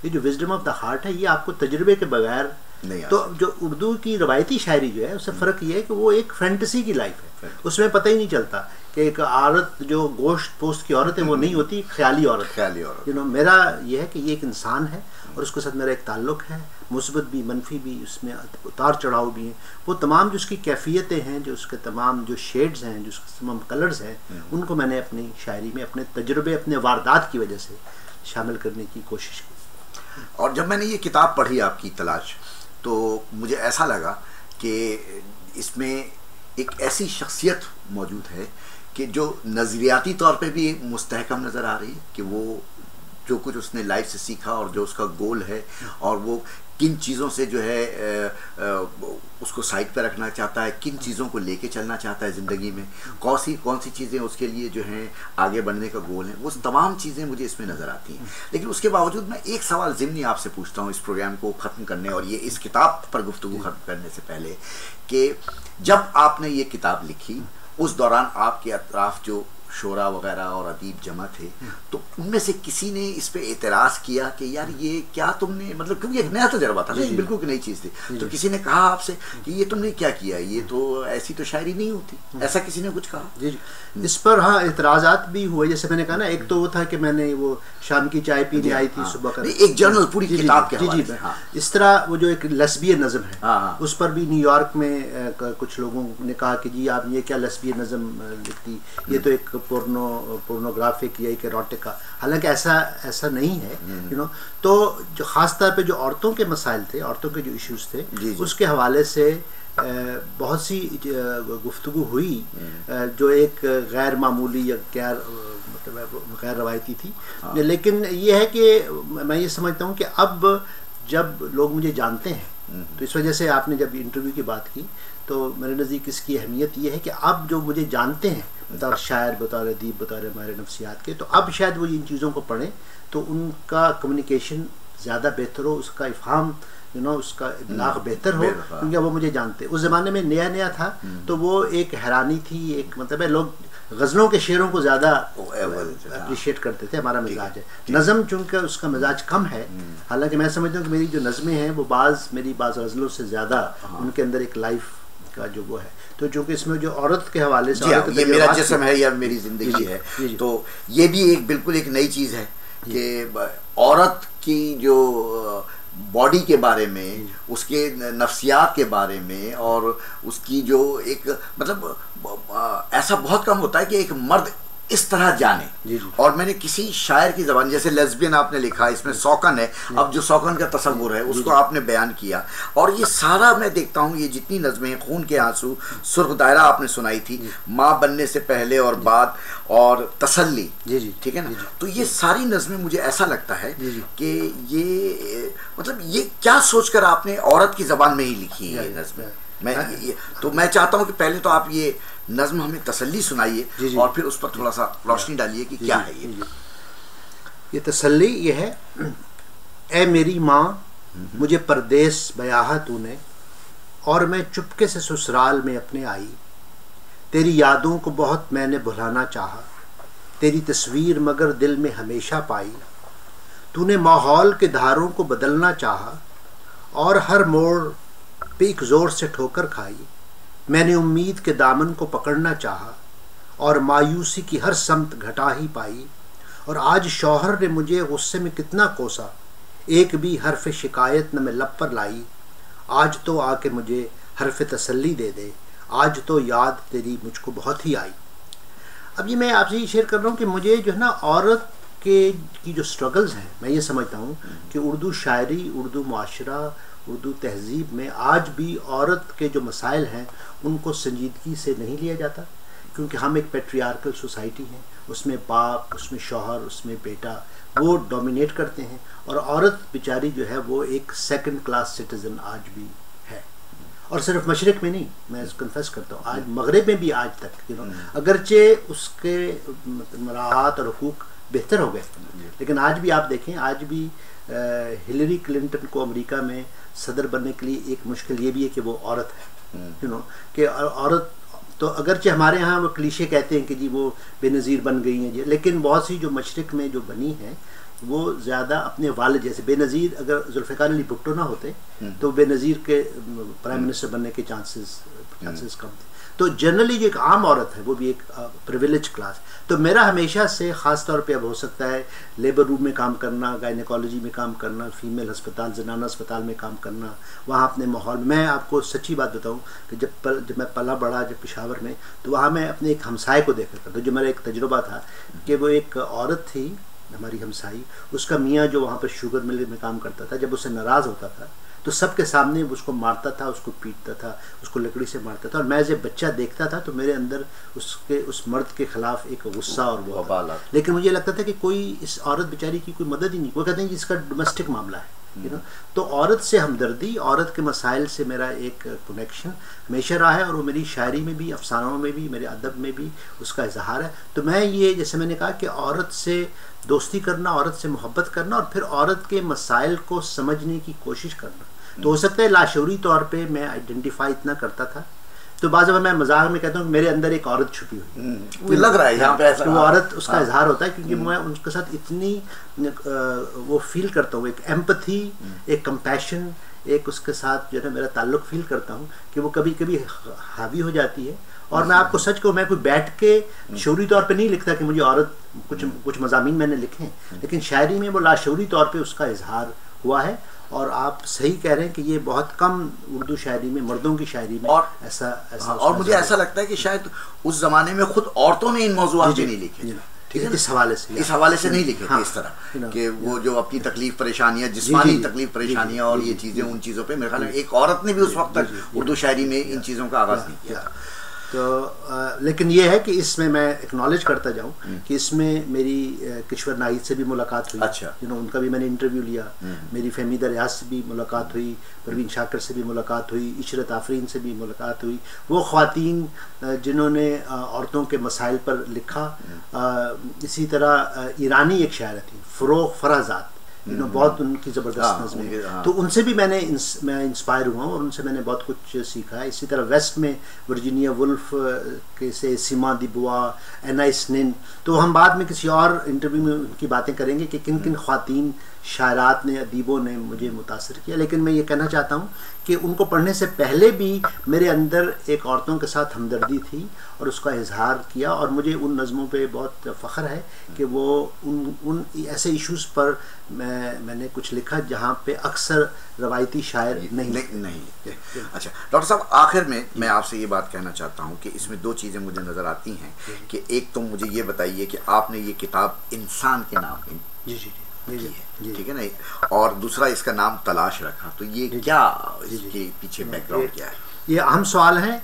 ये जो विजडम ऑफ द हार्ट है, ये आपको तजुर्बे के बगैर नहीं। तो जो उर्दू की रवायती शायरी जो है, उससे फ़र्क ये है कि वो एक फैंटेसी की लाइफ है, उसमें पता ही नहीं चलता कि एक औरत जो गोश्त पोस्ट की औरत है वो नहीं होती, ख्याली औरत। यू नो, मेरा ये है कि ये एक इंसान है और उसके साथ मेरा एक ताल्लुक़ है, मुस्बत भी मनफी भी, उसमें उतार चढ़ाव भी हैं। वो तमाम जो उसकी कैफियतें हैं, जो उसके तमाम जो शेड्स हैं, जो उसके तमाम कलर्स हैं, उनको मैंने अपनी शायरी में अपने तजुर्बे, अपने वारदात की वजह से शामिल करने की कोशिश की। और जब मैंने ये किताब पढ़ी आपकी तलाश, तो मुझे ऐसा लगा कि इसमें एक ऐसी शख्सियत मौजूद है कि जो नज़रियाती तौर पे भी मुस्तहकम नज़र आ रही है कि वो जो कुछ उसने लाइफ से सीखा और जो उसका गोल है, और वो किन चीज़ों से जो है उसको साइड पर रखना चाहता है, किन चीज़ों को लेके चलना चाहता है ज़िंदगी में, कौन सी चीज़ें उसके लिए जो हैं आगे बढ़ने का गोल है, वो तमाम चीज़ें मुझे इसमें नज़र आती हैं। लेकिन उसके बावजूद मैं एक सवाल ज़िम्नी आपसे पूछता हूँ इस प्रोग्राम को ख़त्म करने और ये इस किताब पर गुफ्तगू ख़त्म करने से पहले, कि जब आपने ये किताब लिखी उस दौरान आपके अतराफ़ जो शोरा वगैरह और अदीब जमा थे, तो उनमें से किसी ने इस पे एतराज़ किया कि यार ये क्या तुमने, मतलब क्योंकि एक नया तजर्बा था, बिल्कुल नई चीज़ थी, तो किसी ने कहा आपसे कि ये तुमने क्या किया, ये तो ऐसी तो शायरी नहीं होती, ऐसा किसी ने कुछ कहा? जी, इस पर हाँ एतराज़ात भी हुए। जैसे मैंने कहा ना, एक तो वो था कि मैंने वो शाम की चाय पीने आई थी सुबह का, एक जर्नल पूरी किताब के हवाले से। इस तरह वो जो एक लेस्बियन नज़म है, उस पर भी न्यूयॉर्क में कुछ लोगों ने कहा कि जी आप ये क्या लेस्बियन नज़म लिखती, ये तो एक पोर्नोग्राफिक या एक एरोटिका। हालांकि ऐसा नहीं है, यू नो। तो जो ख़ास तौर पे जो औरतों के मसाइल थे, औरतों के जो इश्यूज थे, उसके हवाले से बहुत सी गुफ्तगू हुई जो एक गैर मामूली या गैर रवायती थी। लेकिन ये है कि मैं ये समझता हूँ कि अब जब लोग मुझे जानते हैं, तो इस वजह से आपने जब इंटरव्यू की बात की, तो मेरे नज़दीक इसकी अहमियत ये है कि अब जो मुझे जानते हैं बतौर शायर, बतौर अदीब, बतौर माहिर नफ्सियात के, तो अब शायद वो इन चीज़ों को पढ़ें तो उनका कम्युनिकेशन ज़्यादा बेहतर हो, उसका इफ़हाम यू नो, उसका इब्लाग बेहतर हो, क्योंकि वो मुझे जानते। उस ज़माने में नया था तो वो एक हैरानी थी, एक मतलब है, लोग गज़लों के शेरों को ज़्यादा अप्रिशिएट करते थे। हमारा मिजाज है नज़म, चूँकि उसका मिजाज कम है, हालांकि मैं समझता हूँ कि मेरी जो नज़में हैं वो मेरी बाज़ गज़लों से ज़्यादा उनके अंदर एक लाइफ का जो वो है। तो चूँकि इसमें जो औरत के हवाले से ये मेरा जिस्म है या मेरी ज़िंदगी है, तो ये भी एक बिल्कुल एक नई चीज़ है कि औरत की जो बॉडी के बारे में, उसके नफ्सियात के बारे में, और उसकी जो एक मतलब ऐसा बहुत कम होता है कि एक मर्द इस तरह जाने। और मैंने किसी शायर की ज़बान, जैसे लेस्बियन आपने लिखा, इसमें सौकन है, अब जो सौकन का तस्वुर है उसको आपने बयान किया, और ये सारा मैं देखता हूँ, ये जितनी नज़में हैं, खून के आंसू, सुर्ख दायरा आपने सुनाई थी, माँ बनने से पहले और बाद, और तसल्ली, ठीक है ना, तो ये सारी नज़में मुझे ऐसा लगता है कि ये मतलब ये क्या सोचकर आपने औरत की ज़बान में ही लिखी है ये नज़में। तो मैं चाहता हूँ कि पहले तो आप ये नज़्म हमें तसल्ली सुनाइए और फिर उस पर थोड़ा सा रोशनी डालिए कि क्या है ये तसल्ली। ये है, ए मेरी माँ मुझे परदेस बयाहा तूने, और मैं चुपके से ससुराल में अपने आई, तेरी यादों को बहुत मैंने भुलाना चाहा, तेरी तस्वीर मगर दिल में हमेशा पाई, तूने माहौल के धारों को बदलना चाहा, और हर मोड़ पे एक ज़ोर से ठोकर खाई, मैंने उम्मीद के दामन को पकड़ना चाहा, और मायूसी की हर समत घटा ही पाई, और आज शौहर ने मुझे गुस्से में कितना कोसा, एक भी हर्फ शिकायत न मैं लब पर लाई, आज तो आके मुझे हर्फ तसल्ली दे दे, आज तो याद तेरी मुझको बहुत ही आई। अब ये मैं आपसे ये शेयर कर रहा हूँ कि मुझे जो है ना औरत की जो स्ट्रगल्स हैं, मैं ये समझता हूँ कि उर्दू शायरी, उर्दू मुआशरा, उर्दू तहजीब में आज भी औरत के जो मसाइल हैं उनको संजीदगी से नहीं लिया जाता, क्योंकि हम एक पेट्रियार्कल सोसाइटी हैं, उसमें बाप, उसमें शौहर, उसमें बेटा वो डोमिनेट करते हैं, और औरत बेचारी जो है वो एक सेकंड क्लास सिटीज़न आज भी है। और सिर्फ मशरिक़ में नहीं, मैं कन्फेस करता हूँ, आज मगरिब में भी आज तक अगरचे उसके मराहत और हुकूक बेहतर हो गए, लेकिन आज भी आप देखें, आज भी हिलरी क्लिंटन को अमेरिका में सदर बनने के लिए एक मुश्किल ये भी है कि वो औरत है, कि औरत तो अगरचे हमारे यहाँ वो क्लीशे कहते हैं कि जी वो बेनज़ीर बन गई हैं जी, लेकिन बहुत सी जो मशरिक़ में जो बनी हैं वो ज़्यादा अपने वालिद जैसे, बेनज़ीर अगर जुल्फ़िकार अली भुट्टो ना होते तो बेनज़ीर के प्राइम मिनिस्टर बनने के चांसेस कम थे। तो जनरली जो एक आम औरत है वो भी एक प्रिविलेज क्लास। तो मेरा हमेशा से ख़ास तौर पे अब हो सकता है लेबर रूम में काम करना, गायनेकोलॉजी में काम करना, फीमेल अस्पताल, जनाना अस्पताल में काम करना, वहाँ अपने माहौल में, मैं आपको सच्ची बात बताऊँ कि जब मैं पला बड़ा जब पेशावर में, तो वहाँ मैं अपने एक हमसाए को देखा था, तो जो मेरा एक तजुर्बा था कि वो एक औरत थी हमारी हमसाई, उसका मियाँ जो वहाँ पर शुगर मिल में काम करता था, जब उससे नाराज़ होता था तो सबके सामने उसको मारता था, उसको पीटता था, उसको लकड़ी से मारता था, और मैं जब बच्चा देखता था तो मेरे अंदर उस मर्द के खिलाफ एक गुस्सा और वो था। लेकिन मुझे लगता था कि कोई इस औरत बेचारी की कोई मदद ही नहीं, वो कहते हैं कि इसका डोमेस्टिक मामला है, तो औरत से हमदर्दी, औरत के मसाइल से मेरा एक कनेक्शन हमेशा रहा है, और वो मेरी शायरी में भी, अफसानों में भी, मेरे अदब में भी उसका इजहार है। तो मैं ये, जैसे मैंने कहा कि औरत से दोस्ती करना, औरत से मोहब्बत करना, और फिर औरत के मसाइल को समझने की कोशिश करना, तो हो सकता है लाशऊरी तौर पे मैं आइडेंटिफाई इतना करता था, तो बाज़ मैं मजाक में कहता हूँ मेरे अंदर एक औरत छुपी हुई लग रहा है यहाँ पे ऐसा, तो वो औरत उसका इजहार होता है, क्योंकि मैं उनके साथ इतनी वो फील करता हूँ, एक एम्पथी, एक कंपैशन, एक उसके साथ जो है मेरा ताल्लुक़ फील करता हूँ कि वो कभी कभी हावी हो जाती है। और मैं आपको सच कहूँ, मैं कोई बैठ के शौरी तौर पे नहीं लिखता कि मुझे औरत, कुछ मज़ामीन मैंने लिखे हैं, लेकिन शायरी में वो लाशऊरी तौर पे उसका इजहार हुआ है। और आप सही कह रहे हैं कि ये बहुत कम उर्दू शायरी में, मर्दों की शायरी में और ऐसा और मुझे ऐसा लगता है कि शायद उस ज़माने में खुद औरतों ने इन मौज़ूआत पे नहीं लिखे, ठीक है, इस हवाले से नहीं लिखे थे इस तरह कि वो जो अपनी तकलीफ परेशानियां, जिस्मानी तकलीफ परेशानियां और ये चीज़ें, उन चीज़ों पे मेरे ख्याल में एक औरत ने भी उस वक्त तक उर्दू शायरी में इन चीज़ों का आगाज़ नहीं किया। तो लेकिन ये है कि इसमें मैं एक्नॉलेज करता जाऊँ कि इसमें मेरी किश्वर नाहिद से भी मुलाकात हुई, अच्छा, उनका भी मैंने इंटरव्यू लिया, मेरी फहमीदा रियाज से भी मुलाकात हुई, परवीन शाकिर से भी मुलाकात हुई, इशरत आफरीन से भी मुलाकात हुई, वो ख़वातीन जिन्होंने औरतों के मसाइल पर लिखा। इसी तरह ईरानी एक शायर थी फ़रोग़ फराज़ात, बहुत उनकी ज़बरदस्त नज़में, तो उनसे भी मैं इंस्पायर हुआ हूँ और उनसे मैंने बहुत कुछ सीखा है। इसी तरह वेस्ट में वर्जीनिया वुल्फ के से सिमा दिबुआ, एनाइस निन, तो हम बाद में किसी और इंटरव्यू में उनकी बातें करेंगे कि किन किन ख़वातीन शायरात ने, अदीबों ने मुझे मुतासर किया। लेकिन मैं ये कहना चाहता हूँ कि उनको पढ़ने से पहले भी मेरे अंदर एक औरतों के साथ हमदर्दी थी और उसका इजहार किया, और मुझे उन नज़मों पे बहुत फ़ख्र है कि वो उन ऐसे इश्यूज़ पर मैंने कुछ लिखा जहाँ पे अक्सर रवायती शायर नहीं लिखते। अच्छा डॉक्टर साहब, आखिर में मैं आपसे ये बात कहना चाहता हूँ कि इसमें दो चीज़ें मुझे नज़र आती हैं कि एक तो मुझे ये बताइए कि आपने ये किताब इंसान के नाम पे ठीक है ना, और दूसरा इसका नाम तलाश रखा, तो ये क्या, इसके पीछे बैकग्राउंड क्या है? ये अहम सवाल है।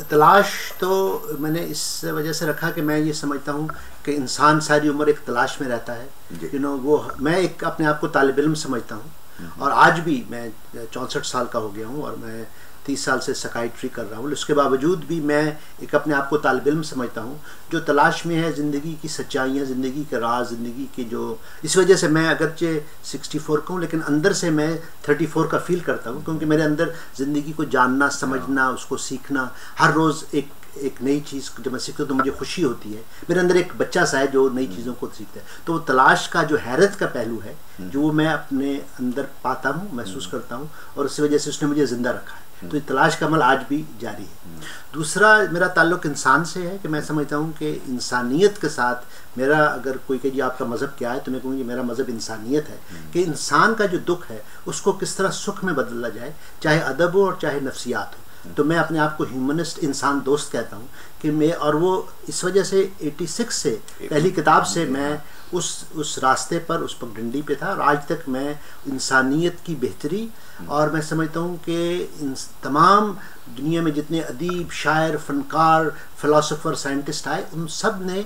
तलाश तो मैंने इस वजह से रखा कि मैं ये समझता हूँ कि इंसान सारी उम्र एक तलाश में रहता है, वो मैं एक अपने आप को तालिब इल्म समझता हूँ, और आज भी मैं 64 साल का हो गया हूँ और मैं 30 साल से साइकियाट्री कर रहा हूँ, उसके बावजूद भी मैं एक अपने आप को तालिब इल्म समझता हूँ जो तलाश में है ज़िंदगी की सच्चाइयाँ, ज़िंदगी के राज, ज़िंदगी के जो, इस वजह से मैं अगरचे 64 का हूँ लेकिन अंदर से मैं 34 का फील करता हूँ, क्योंकि मेरे अंदर ज़िंदगी को जानना, समझना, उसको सीखना, हर रोज़ एक नई चीज़ जब मैं सीखता हूँ तो मुझे खुशी होती है। मेरे अंदर एक बच्चा सा है जो नई चीज़ों को सीखता है, तो वो तलाश का जो हैरत का पहलू है जो मैं अपने अंदर पाता हूँ, महसूस करता हूँ, और इस वजह से उसने मुझे ज़िंदा रखा है। तो ये तलाश का अमल आज भी जारी है। दूसरा मेरा ताल्लुक इंसान से है कि मैं समझता हूँ कि इंसानियत के साथ मेरा, अगर कोई कहे आपका मज़हब क्या है तो मैं कहूँगी मेरा मज़हब इंसानियत है, कि इंसान का जो दुख है उसको किस तरह सुख में बदला जाए, चाहे अदब हो और चाहे नफ्सियात हो। तो मैं अपने आप को ह्यूमनिस्ट, इंसान दोस्त कहता हूँ कि मैं, और वो इस वजह से 86 से पहली किताब से मैं उस रास्ते पर, उस पगडंडी पे था, और आज तक मैं इंसानियत की बेहतरी, और मैं समझता हूँ कि तमाम दुनिया में जितने अदीब, शायर, फनकार, फ़िलासफ़र, साइंटिस्ट आए, उन सब ने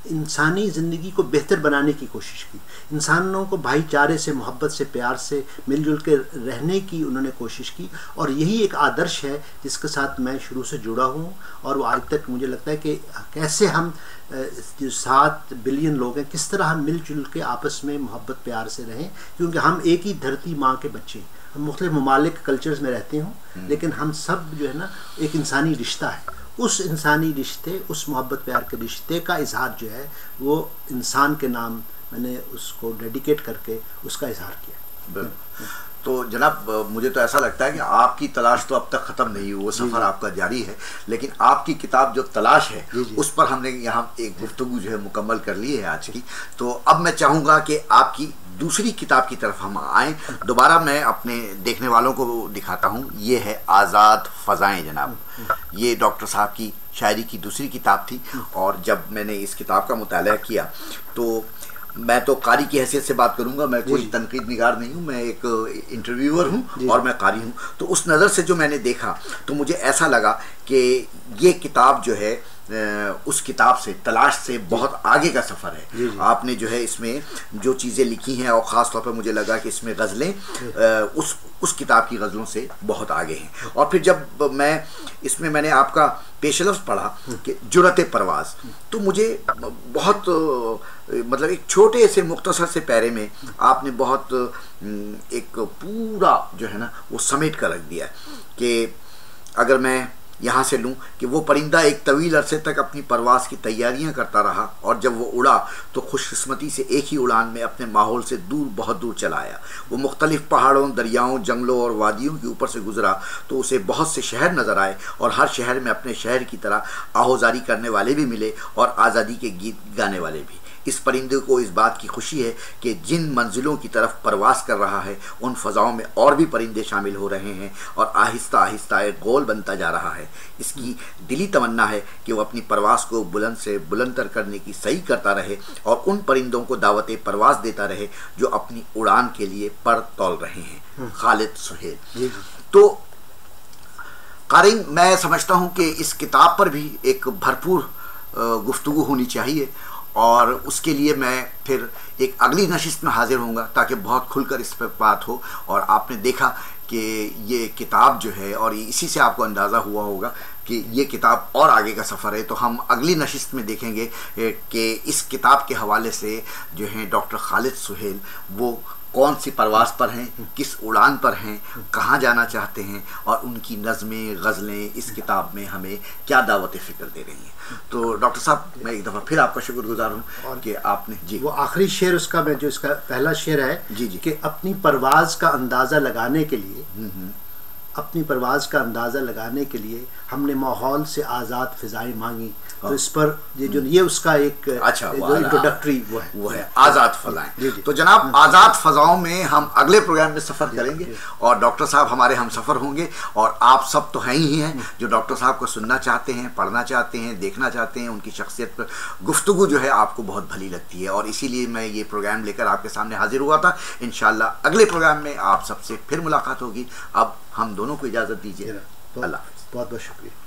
इंसानी ज़िंदगी को बेहतर बनाने की कोशिश की। इंसानों को भाईचारे से, मोहब्बत से, प्यार से मिलजुल के रहने की उन्होंने कोशिश की, और यही एक आदर्श है जिसके साथ मैं शुरू से जुड़ा हूँ। और वो आज तक मुझे लगता है कि कैसे हम जो 7 बिलियन लोग हैं, किस तरह हम मिलजुल के आपस में मोहब्बत प्यार से रहें, क्योंकि हम एक ही धरती माँ के बच्चे हैं। हम मुख्तलिफ ममालिक कल्चर्स में रहते हों, लेकिन हम सब जो है ना एक इंसानी रिश्ता है। उस इंसानी रिश्ते, उस मोहब्बत प्यार के रिश्ते का इजहार जो है वो इंसान के नाम मैंने उसको डेडिकेट करके उसका इजहार किया। तो जनाब, मुझे तो ऐसा लगता है कि आपकी तलाश तो अब तक ख़त्म नहीं हुई, वो सफ़र आपका जारी है, लेकिन आपकी किताब जो तलाश है उस पर हमने यहाँ एक गुफ्तगू जो है मुकम्मल कर ली है आज की। तो अब मैं चाहूँगा कि आपकी दूसरी किताब की तरफ हम आएँ। दोबारा मैं अपने देखने वालों को दिखाता हूँ, ये है आज़ाद फ़ज़ाएँ जनाब। ये डॉक्टर साहब की शायरी की दूसरी किताब थी, और जब मैंने इस किताब का मुताला किया तो मैं तो कारी की हैसियत से बात करूंगा, मैं कोई तनकीद निगार नहीं हूँ, मैं एक इंटरव्यूअर हूँ और मैं कारी हूँ। तो उस नज़र से जो मैंने देखा तो मुझे ऐसा लगा कि ये किताब जो है उस किताब से, तलाश से बहुत आगे का सफ़र है। आपने जो है इसमें जो चीज़ें लिखी हैं, और ख़ास तौर पर मुझे लगा कि इसमें गज़लें उस किताब की गज़लों से बहुत आगे हैं। और फिर जब मैंने आपका पेशलफ्ज़ पढ़ा कि जुरत परवाज़, तो मुझे बहुत मतलब एक छोटे से मुख्तसर से पैरे में आपने बहुत एक पूरा जो है ना वो समेट कर रख दिया कि अगर मैं यहाँ से लूँ कि वो परिंदा एक तवील अरसे तक अपनी परवाज़ की तैयारियाँ करता रहा, और जब वो उड़ा तो खुशकिस्मती से एक ही उड़ान में अपने माहौल से दूर, बहुत दूर चला आया। वो मुख्तलिफ पहाड़ों, दरियाओं, जंगलों और वादियों के ऊपर से गुजरा तो उसे बहुत से शहर नज़र आए, और हर शहर में अपने शहर की तरह आहोजारी करने वाले भी मिले और आज़ादी के गीत गाने वाले भी। इस परिंदे को इस बात की खुशी है कि जिन मंजिलों की तरफ परवास कर रहा है उन फ़ज़ाओं में और भी परिंदे शामिल हो रहे हैं, और आहिस्ता आहिस्ता एक गोल बनता जा रहा है। इसकी दिली तमन्ना है कि वो अपनी परवास को बुलंद से बुलंदतर करने की सही करता रहे, और उन परिंदों को दावत परवास देता रहे जो अपनी उड़ान के लिए पर तौल रहे हैं। खालिद सुहेल। तो कारिन, मैं समझता हूँ कि इस किताब पर भी एक भरपूर गुफ्तगू होनी चाहिए, और उसके लिए मैं फिर एक अगली नशिस्त में हाजिर होऊंगा ताकि बहुत खुलकर इस पर बात हो। और आपने देखा कि ये किताब जो है, और इसी से आपको अंदाज़ा हुआ होगा कि ये किताब और आगे का सफ़र है। तो हम अगली नशिस्त में देखेंगे कि इस किताब के हवाले से जो है डॉक्टर खालिद सुहेल वो कौन सी परवाज़ पर हैं, किस उड़ान पर हैं, कहाँ जाना चाहते हैं, और उनकी नज़में, गज़लें इस किताब में हमें क्या दावत फ़िक्र दे रही हैं। तो डॉक्टर साहब, मैं एक दफ़ा फिर आपका शुक्रगुज़ार हूँ कि आपने जी वो आखिरी शेर उसका, मैं जो इसका पहला शेर है जी कि अपनी परवाज़ का अंदाज़ा लगाने के लिए, अपनी परवाज़ का अंदाज़ा लगाने के लिए हमने माहौल से आज़ाद फ़िज़ाएं मांगी। तो इस पर ये उसका एक अच्छा इंट्रोडक्टरी वो है आज़ाद फ़ज़ाएं। तो जनाब, आज़ाद फ़ज़ाओं में हम अगले प्रोग्राम में सफ़र करेंगे, और डॉक्टर साहब हमारे हम सफ़र होंगे, और आप सब तो हैं ही हैं जो डॉक्टर साहब को सुनना चाहते हैं, पढ़ना चाहते हैं, देखना चाहते हैं। उनकी शख्सियत पर गुफ्तगू जो है आपको बहुत भली लगती है, और इसीलिए मैं ये प्रोग्राम लेकर आपके सामने हाजिर हुआ था। इंशाअल्लाह अगले प्रोग्राम में आप सबसे फिर मुलाकात होगी। अब हम दोनों को इजाज़त दीजिए। अल्लाह हाफ़िज़। बहुत बहुत शुक्रिया।